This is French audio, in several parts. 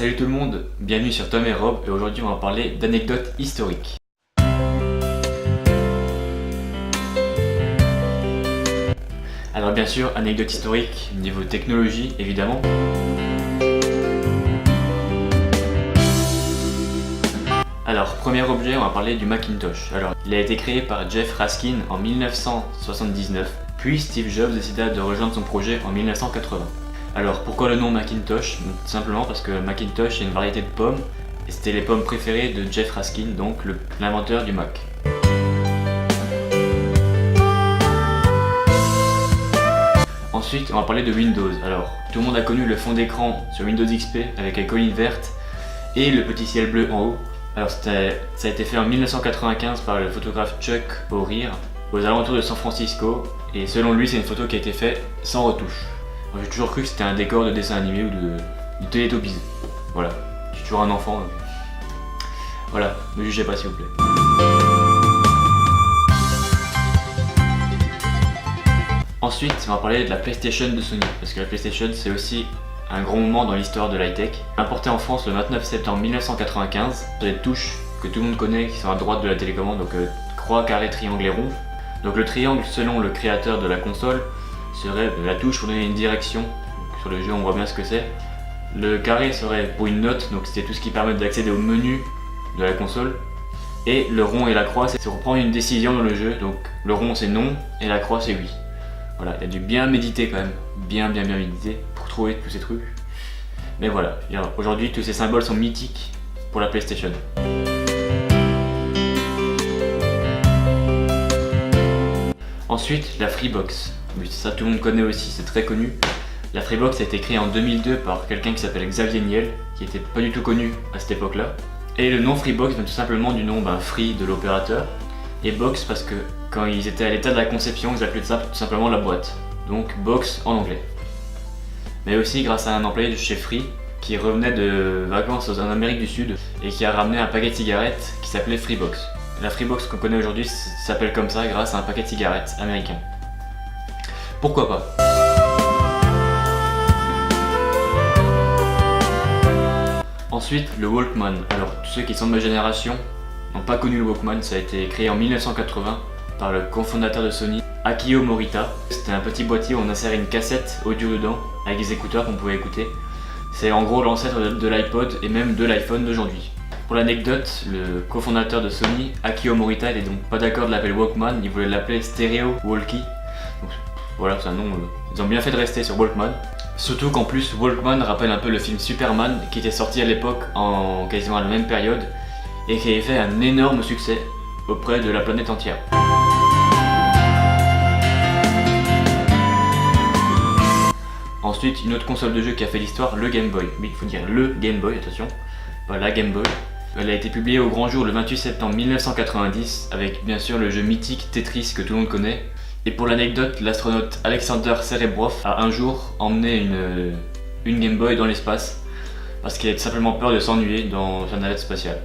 Salut tout le monde, bienvenue sur Tom et Rob et aujourd'hui on va parler d'anecdotes historiques. Alors bien sûr, anecdote historique, niveau technologie évidemment. Alors, premier objet, on va parler du Macintosh. Alors, il a été créé par Jeff Raskin en 1979, puis Steve Jobs décida de rejoindre son projet en 1980. Alors, pourquoi le nom Macintosh? Tout simplement parce que Macintosh est une variété de pommes, et c'était les pommes préférées de Jeff Raskin, donc l'inventeur du Mac. Ensuite, on va parler de Windows. Alors, tout le monde a connu le fond d'écran sur Windows XP avec la colline verte et le petit ciel bleu en haut. Alors ça a été fait en 1995 par le photographe Chuck O'Rear aux alentours de San Francisco et selon lui c'est une photo qui a été faite sans retouche. J'ai toujours cru que c'était un décor de dessin animé ou de Teletubbies. Voilà, je suis toujours un enfant. Voilà, ne jugez pas s'il vous plaît. Ensuite on va parler de la PlayStation de Sony parce que la PlayStation c'est aussi un grand moment dans l'histoire de l'high-tech. Importé en France le 29 septembre 1995, sur les touches que tout le monde connaît qui sont à droite de la télécommande, donc croix, carré, triangle et rond. Donc le triangle, selon le créateur de la console, serait la touche pour donner une direction. Donc, sur le jeu on voit bien ce que c'est. Le carré serait pour une note, donc c'était tout ce qui permet d'accéder au menu de la console. Et le rond et la croix c'est pour prendre une décision dans le jeu, donc le rond c'est non et la croix c'est oui. Voilà, il y a dû bien méditer quand même, bien méditer pour trouver tous ces trucs. Mais voilà, aujourd'hui tous ces symboles sont mythiques pour la PlayStation. Ensuite, la Freebox. Ça tout le monde connaît aussi, c'est très connu. La Freebox a été créée en 2002 par quelqu'un qui s'appelle Xavier Niel, qui était pas du tout connu à cette époque-là. Et le nom Freebox vient tout simplement du nom Free de l'opérateur. Et box parce que quand ils étaient à l'état de la conception, ils appelaient ça tout simplement la boîte. Donc box en anglais. Mais aussi grâce à un employé de chez Free qui revenait de vacances en Amérique du Sud et qui a ramené un paquet de cigarettes qui s'appelait Freebox. La Freebox qu'on connaît aujourd'hui s'appelle comme ça grâce à un paquet de cigarettes américain. Pourquoi pas? Ensuite, le Walkman. Alors, tous ceux qui sont de ma génération n'ont pas connu le Walkman, ça a été créé en 1980 par le cofondateur de Sony, Akio Morita. C'était un petit boîtier où on insère une cassette audio dedans, avec des écouteurs qu'on pouvait écouter. C'est en gros l'ancêtre de l'iPod et même de l'iPhone d'aujourd'hui. Pour l'anecdote, le cofondateur de Sony, Akio Morita, n'était donc pas d'accord de l'appeler Walkman, il voulait l'appeler Stereo Walkie. Donc, voilà, c'est un nom, ils ont bien fait de rester sur Walkman. Surtout qu'en plus, Walkman rappelle un peu le film Superman qui était sorti à l'époque en quasiment à la même période et qui avait fait un énorme succès auprès de la planète entière. Ensuite, une autre console de jeu qui a fait l'histoire, le Game Boy. Oui, il faut dire le Game Boy, attention, pas la Game Boy. Elle a été publiée au grand jour le 28 septembre 1990 avec bien sûr le jeu mythique Tetris que tout le monde connaît. Et pour l'anecdote, l'astronaute Alexander Serebrov a un jour emmené une Game Boy dans l'espace parce qu'il avait tout simplement peur de s'ennuyer dans sa navette spatiale.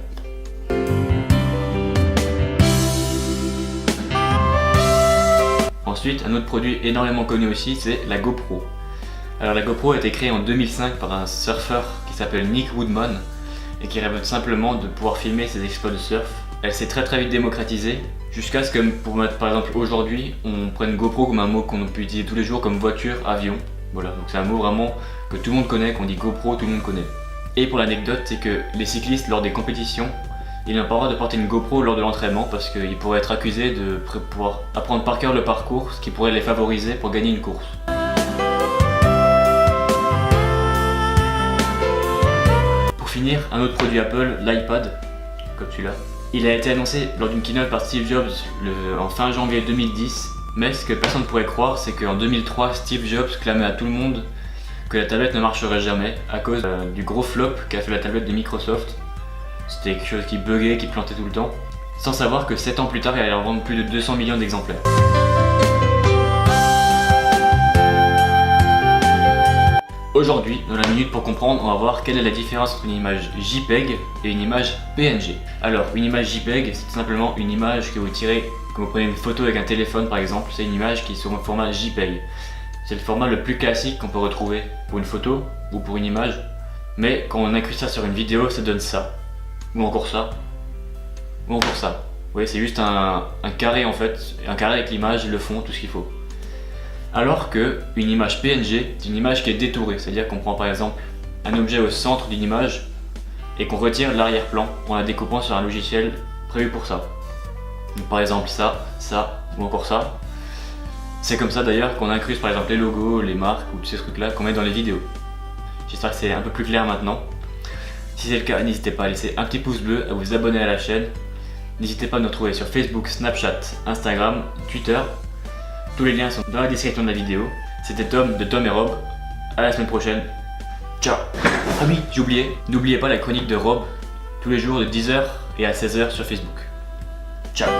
Ensuite, un autre produit énormément connu aussi, c'est la GoPro. Alors la GoPro a été créée en 2005 par un surfeur qui s'appelle Nick Woodman et qui rêve tout simplement de pouvoir filmer ses exploits de surf. Elle s'est très vite démocratisée jusqu'à ce que, pour mettre par exemple aujourd'hui, on prenne GoPro comme un mot qu'on peut utiliser tous les jours comme voiture, avion. Voilà, donc c'est un mot vraiment que tout le monde connaît, qu'on dit GoPro, tout le monde connaît. Et pour l'anecdote, c'est que les cyclistes lors des compétitions, ils n'ont pas le droit de porter une GoPro lors de l'entraînement parce qu'ils pourraient être accusés de pouvoir apprendre par cœur le parcours, ce qui pourrait les favoriser pour gagner une course. Pour finir, un autre produit Apple, l'iPad, comme celui-là. Il a été annoncé lors d'une keynote par Steve Jobs en fin janvier 2010, mais ce que personne ne pourrait croire, c'est qu'en 2003, Steve Jobs clamait à tout le monde que la tablette ne marcherait jamais à cause du gros flop qu'a fait la tablette de Microsoft. C'était quelque chose qui buguait, qui plantait tout le temps, sans savoir que 7 ans plus tard, il allait en vendre plus de 200 millions d'exemplaires. Aujourd'hui, dans la minute pour comprendre, on va voir quelle est la différence entre une image JPEG et une image PNG. Alors, une image JPEG, c'est tout simplement une image que vous tirez, quand vous prenez une photo avec un téléphone par exemple, c'est une image qui est sur un format JPEG. C'est le format le plus classique qu'on peut retrouver pour une photo ou pour une image. Mais quand on incruste ça sur une vidéo, ça donne ça. Ou encore ça. Ou encore ça. Vous voyez, c'est juste un carré en fait. Un carré avec l'image, le fond, tout ce qu'il faut. Alors que une image PNG, c'est une image qui est détourée. C'est-à-dire qu'on prend par exemple un objet au centre d'une image et qu'on retire l'arrière-plan en la découpant sur un logiciel prévu pour ça. Donc par exemple ça, ça ou encore ça. C'est comme ça d'ailleurs qu'on incruste par exemple les logos, les marques ou tous ces trucs là qu'on met dans les vidéos. J'espère que c'est un peu plus clair maintenant. Si c'est le cas, n'hésitez pas à laisser un petit pouce bleu, à vous abonner à la chaîne. N'hésitez pas à nous retrouver sur Facebook, Snapchat, Instagram, Twitter. Tous les liens sont dans la description de la vidéo. C'était Tom de Tom et Rob. À la semaine prochaine. Ciao. Ah oui, j'ai oublié. N'oubliez pas la chronique de Rob tous les jours de 10h et à 16h sur Facebook. Ciao.